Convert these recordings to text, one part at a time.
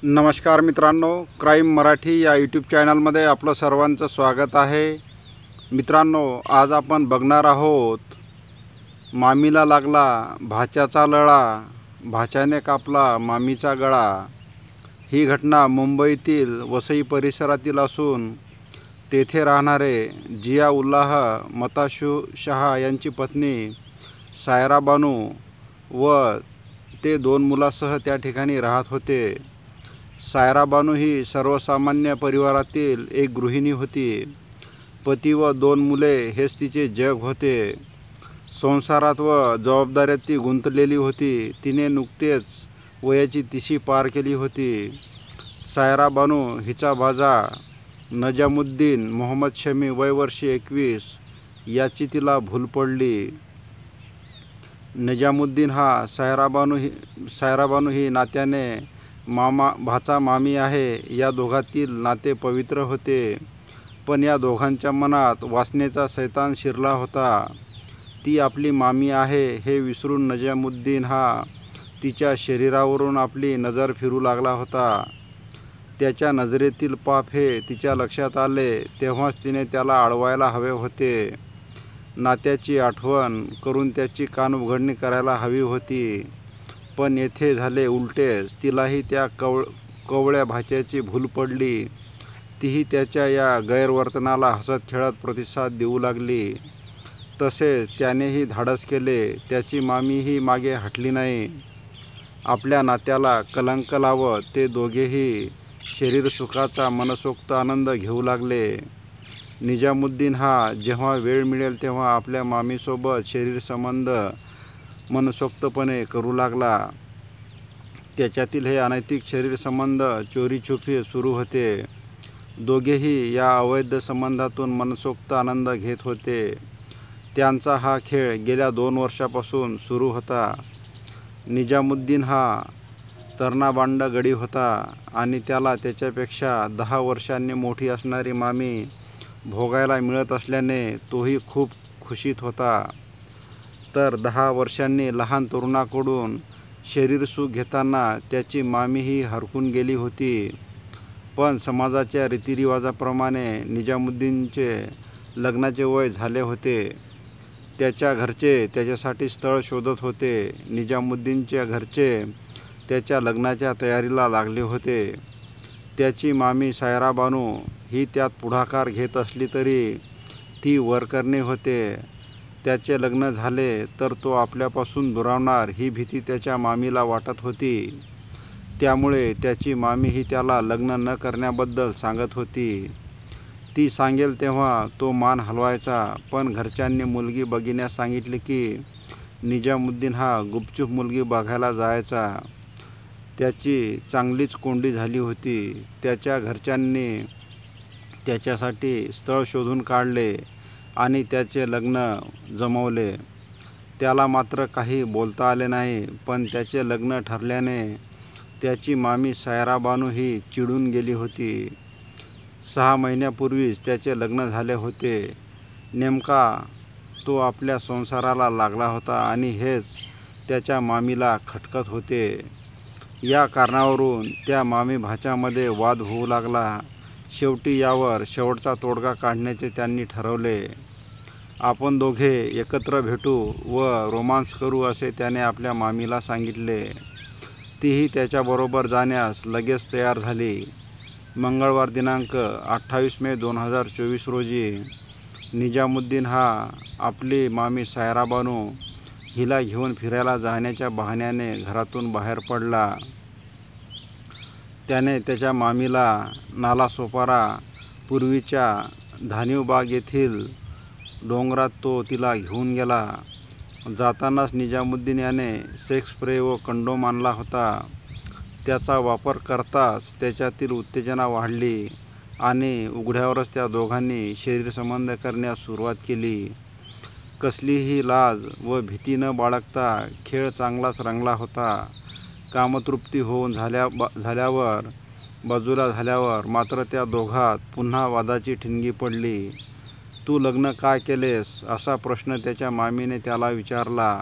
नमस्कार मित्रांनो, क्राईम मराठी या यूट्यूब चॅनलमध्ये आपलं सर्वांचं स्वागत आहे. मित्रांनो, आज आपण बघणार आहोत, मामीला लागला भाच्याचा लळा, भाच्याने कापला मामीचा गळा. ही घटना मुंबईतील वसई परिसरातील असून तेथे राहणारे जियाउल्लाह मताशहा यांची पत्नी सायरा बानू व ते 2 मुलांसह त्या ठिकाणी राहत होते. सायरा बानू ही सर्वसामान्य परिवारातील एक गृहिणी होती. पती व 2 मुले हेच तिचे जग होते. संसारात व जबाबदाऱ्यात ती गुंतलेली होती. तिने नुकतेच वयाची 30 पार केली होती. सायरा बानू हिचा भाजा नजामुद्दीन मोहम्मद शमी वय वर्षे 21 याची तिला भूल पडली. नजामुद्दीन हा सायरा बानू ही नात्याने भाचा मामी आहे. या दोघांतील नाते पवित्र होते, पण या दोघांच्या मनात वासनेचा सैतान शिरला होता. ती आपली मामी आहे हे विसरून नजामुद्दीन हा तिच्या शरीरावरून आपली नजर फिरू लागला होता. त्याच्या नजरेतील पाप हे तिच्या लक्षात आले तेव्हाच तिने त्याला अडवायला हवे होते. नात्याची आठवण करून त्याची कानउघडणी करायला हवी होती, पण येथे झाले उलटेच. तिलाही त्या कवळ्या भाच्याची भूल पडली. तीही त्याच्या या गैरवर्तनाला हसत खेळत प्रतिसाद देऊ लागली. तसेच त्यानेही धाडस केले. त्याची मामीही मागे हटली नाही. आपल्या नात्याला कलंक लावत ते दोघेही शरीरसुखाचा मनसोक्त आनंद घेऊ लागले. निजामुद्दीन हा जेव्हा वेळ मिळेल तेव्हा आपल्या मामीसोबत शरीरसंबंध मनसोक्तपणे करू लागला. त्याच्यातील हे अनैतिक शरीरसंबंध चोरीछुपे सुरू होते. दोघेही या अवैध संबंधातून मनसोक्त आनंद घेत होते. त्यांचा हा खेळ गेल्या 2 वर्षापासून सुरू होता. निजामुद्दीन हा तर्नाबांड गडी होता आणि त्याला त्याच्यापेक्षा 10 वर्षांनी मोठी असणारी मामी भोगायला मिळत असल्याने तोही खूप खुशीत होता. तर 10 वर्षांनी लहान तरुणाकडून शरीरसुख घेताना त्याची मामीही हरकून गेली होती. पण समाजाच्या रीतिरिवाजाप्रमाणे निजामुद्दीनचे लग्नाचे वय झाले होते. त्याच्या घरचे त्याच्यासाठी स्थळ शोधत होते. निजामुद्दीनच्या घरचे त्याच्या लग्नाच्या तयारीला लागले होते. त्याची मामी सायरा बानू ही त्यात पुढाकार घेत असली तरी ती वरकरणी होते. त्याचे लग्न झाले तर तो आपल्यापासून दुरावणार ही भीती त्याच्या मामीला वाटत होती. त्यामुळे त्याची मामीही त्याला लग्न न करण्याबद्दल सांगत होती. ती सांगेल तेव्हा तो मान हलवायचा. पण घरच्यांनी मुलगी बघण्यास सांगितले की निजामुद्दीन हा गुपचूप मुलगी बघायला जायचा. त्याची चांगलीच कोंडी झाली होती. त्याच्या घरच्यांनी त्याच्यासाठी स्थळ शोधून काढले आणि त्याचे लग्न जमवले. त्याला मात्र काही बोलता आले नाही. पण त्याचे लग्न ठरल्याने त्याची मामी सायरा बानू ही चिडून गेली होती. 6 महिन्यापूर्वीच त्याचे लग्न झाले होते. नेमका तो आपल्या संसाराला लागला होता आणि हेच त्याच्या मामीला खटकत होते. या कारणावरून त्या मामी भाच्यामध्ये वाद होऊ लागला. शेवटी यावर शेवटचा तोडगा काढण्याचे त्यांनी ठरवले. आपण दोघे एकत्र भेटू व रोमांस करू असे त्याने आपल्या मामीला सांगितले. तीही त्याच्याबरोबर जाण्यास लगेच तयार झाली. मंगळवार दिनांक 28 मे 2024 रोजी निजामुद्दीन हा आपली मामी सायरा बानू हिला घेऊन फिरायला जाण्याच्या बहाण्याने घरातून बाहेर पडला. त्याने त्याच्या मामीला नालासोपारा पूर्वीच्या धानिवबाग येथील डोंगरात तो तिला घेऊन गेला. जातानाच निजामुद्दीन याने सेक्स स्प्रे व कंडोम आणला होता. त्याचा वापर करताच त्याच्यातील उत्तेजना वाढली आणि उघड्यावरच त्या दोघांनी शरीरसंबंध करण्यास सुरुवात केली. कसलीही लाज व भीती न बाळगता खेळ चांगलाच रंगला होता. कामतृप्ती होऊन बाजूला झाल्यावर मात्र त्या दोघात पुन्हा वादाची ठिणगी पडली. तू लग्न का केलेस असा प्रश्न त्याच्या मामीने त्याला विचारला.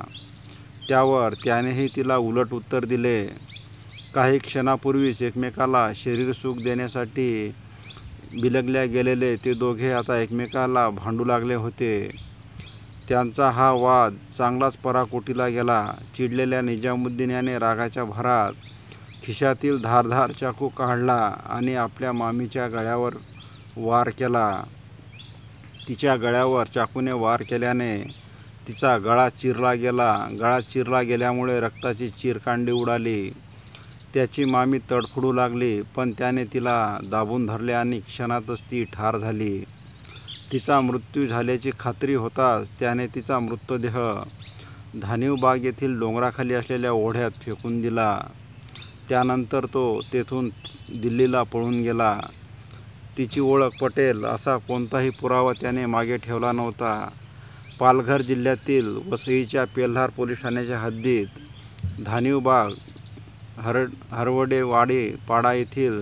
त्यावर त्यानेही तिला उलट उत्तर दिले. काही क्षणापूर्वीच एकमेकाला शरीरसुख देण्यासाठी बिलगल्या गेलेले ते दोघे आता एकमेकाला भांडू लागले होते. त्यांचा हा वाद चांगलाच पराकोटीला गेला. चिडलेल्या निजामुद्दीन याने रागाच्या भरात खिशातील धारदार चाकू काढला आणि आपल्या मामीच्या गळ्यावर वार केला. तिच्या गळ्यावर चाकूने वार केल्याने तिचा गळा चिरला गेला. गळा चिरला गेल्यामुळे रक्ताची चिरकांडी उडाली. त्याची मामी तडफडू लागली, पण त्याने तिला दाबून धरले आणि क्षणातच ती ठार झाली. तिचा मृत्यू झाल्याची खात्री होताच त्याने तिचा मृतदेह धानिवबाग येथील डोंगराखाली असलेल्या ओढ्यात फेकून दिला. त्यानंतर तो तेथून दिल्लीला पळून गेला. तिची ओळख पटेल असा कोणताही पुरावा त्याने मागे ठेवला नव्हता. पालघर जिल्ह्यातील वसईच्या पेल्हार पोलीस ठाण्याच्या हद्दीत धानिवबाग हरवडेवाडी पाडा येथील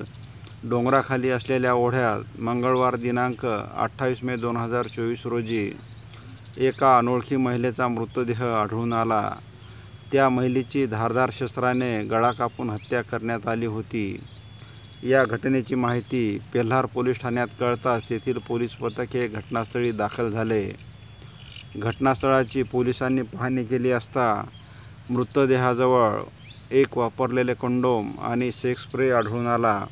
डोंगराखाली असलेल्या ओढ्यात मंगळवार दिनांक 28 मे 2024 रोजी एका अनोळखी महिलेचा मृतदेह आढळून आला. त्या महिलेची धारदार शस्त्राने गळा कापून हत्या करण्यात आली होती. या घटनेची माहिती पेल्हार पोलीस ठाण्यात कळताच तेथील पोलीस पथके घटनास्थळी दाखल झाले. घटनास्थळाची पोलिसांनी पाहणी केली असता मृतदेहाजवळ एक वापरलेले कंडोम आणि सेक्स स्प्रे आढळून आला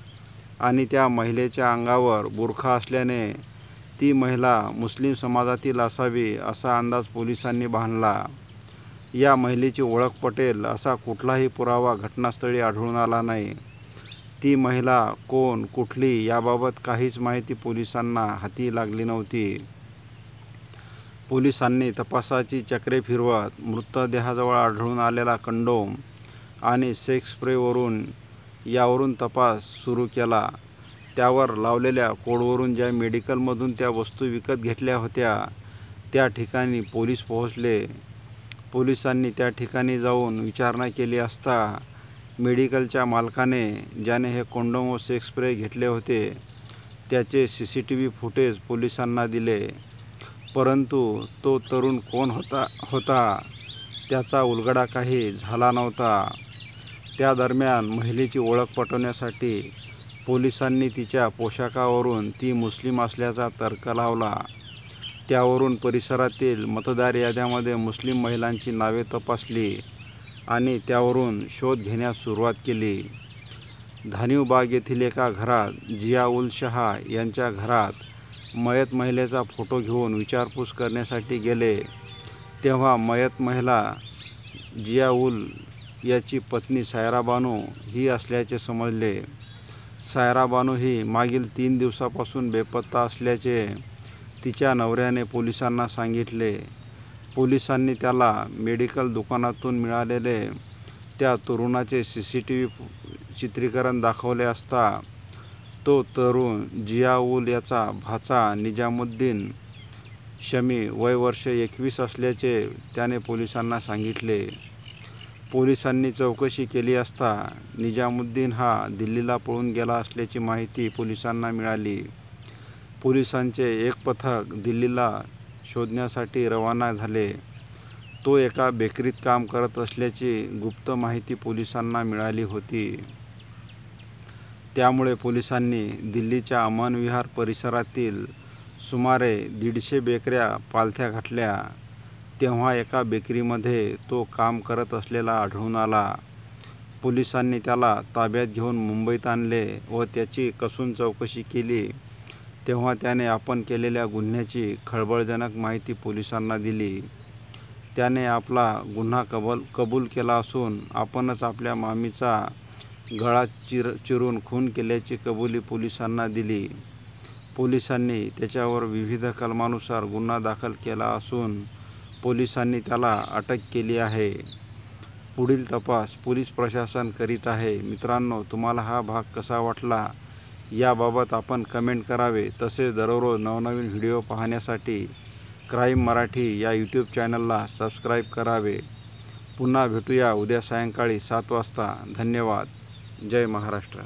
आणि त्या महिलेच्या अंगावर बुरखा असल्याने ती महिला मुस्लिम समाजातील असावी असा अंदाज पोलिसांनी बांधला. या महिलेची ओळख पटेल असा कुठलाही पुरावा घटनास्थळी आढळून आला नाही. ती महिला कोण, कुठली याबाबत काहीच माहिती पोलिसांना हाती लागली नव्हती. पोलिसांनी तपासाची चक्रे फिरवत मृतदेहाजवळ आढळून आलेला कंडोम आणि सेक्स स्प्रेवरून यावरून तपास सुरू केला. त्यावर लावलेल्या कोडवरून ज्या मेडिकलमधून त्या वस्तू विकत घेतल्या होत्या त्या ठिकाणी पोलीस पोहोचले. पोलिसांनी त्या ठिकाणी जाऊन विचारणा केली असता मेडिकलच्या मालकाने ज्याने हे कंडोम व सेक्स स्प्रे घेतले होते त्याचे CCTV फुटेज पोलिसांना दिले. परंतु तो तरुण कोण होता त्याचा उलगडा काही झाला नव्हता. त्या दरम्यान महिलेची ओळख पटवण्यासाठी पोलिसांनी तिच्या पोशाखावरून ती मुस्लिम असल्याचा तर्क लावला. त्यावरून परिसरातील मतदार याद्यामध्ये मुस्लिम महिलांची नावे तपासली आणि त्यावरून शोध घेण्यास सुरुवात केली. धानिवबाग येथील एका घरात जिया उल शहा यांच्या घरात मयत महिलेचा फोटो घेऊन विचारपूस करण्यासाठी गेले तेव्हा मयत महिला जिया उल याची पत्नी सायरा बानू ही असल्याचे समजले. सायरा बानू ही मागील 3 दिवसापासून बेपत्ता असल्याचे तिच्या नवऱ्याने पोलिसांना सांगितले. पोलिसांनी त्याला मेडिकल दुकानातून मिळालेले त्या तरुणाचे CCTV चित्रीकरण दाखवले असता तो तरुण जिया उल याचा भाचा निजामुद्दीन शमी वय वर्ष 21 असल्याचे त्याने पोलिसांना सांगितले. पोलिसांनी चौकशी केली असता निजामुद्दीन हा दिल्लीला पळून गेला असल्याची माहिती पोलिसांना मिळाली. पोलिसांचे एक पथक दिल्लीला शोधण्यासाठी रवाना झाले. तो एका बेकरीत काम करत असल्याची गुप्त माहिती पोलिसांना मिळाली होती. त्यामुळे पोलिसांनी दिल्लीच्या अमन विहार परिसरातील सुमारे 150 बेकऱ्या पालथ्या घातल्या. तेव्हा एका बेकरीमध्ये तो काम करत असलेला आढळून आला. पोलिसांनी त्याला ताब्यात घेऊन मुंबईत आणले व त्याची कसून चौकशी केली तेव्हा त्याने आपण केलेल्या गुन्ह्याची खळबळजनक माहिती पोलिसांना दिली. त्याने आपला गुन्हा कबूल केला असून आपणच आपल्या मामीचा गळा चिरून खून केल्याची कबुली पोलिसांना दिली. पोलिसांनी त्याच्यावर विविध कलमानुसार गुन्हा दाखल केला असून पोलिसांनी त्याला अटक केली आहे. पुढील तपास पोलीस प्रशासन करीत आहे. मित्रांनो, तुम्हाला हा भाग कसा वाटला याबाबत आपण कमेंट करावे. तसेच दररोज नवनवीन व्हिडिओ पाहण्यासाठी क्राईम मराठी या YouTube चॅनलला सबस्क्राईब करावे. पुन्हा भेटूया उद्या सायंकाळी 7 वाजता. धन्यवाद. जय महाराष्ट्र.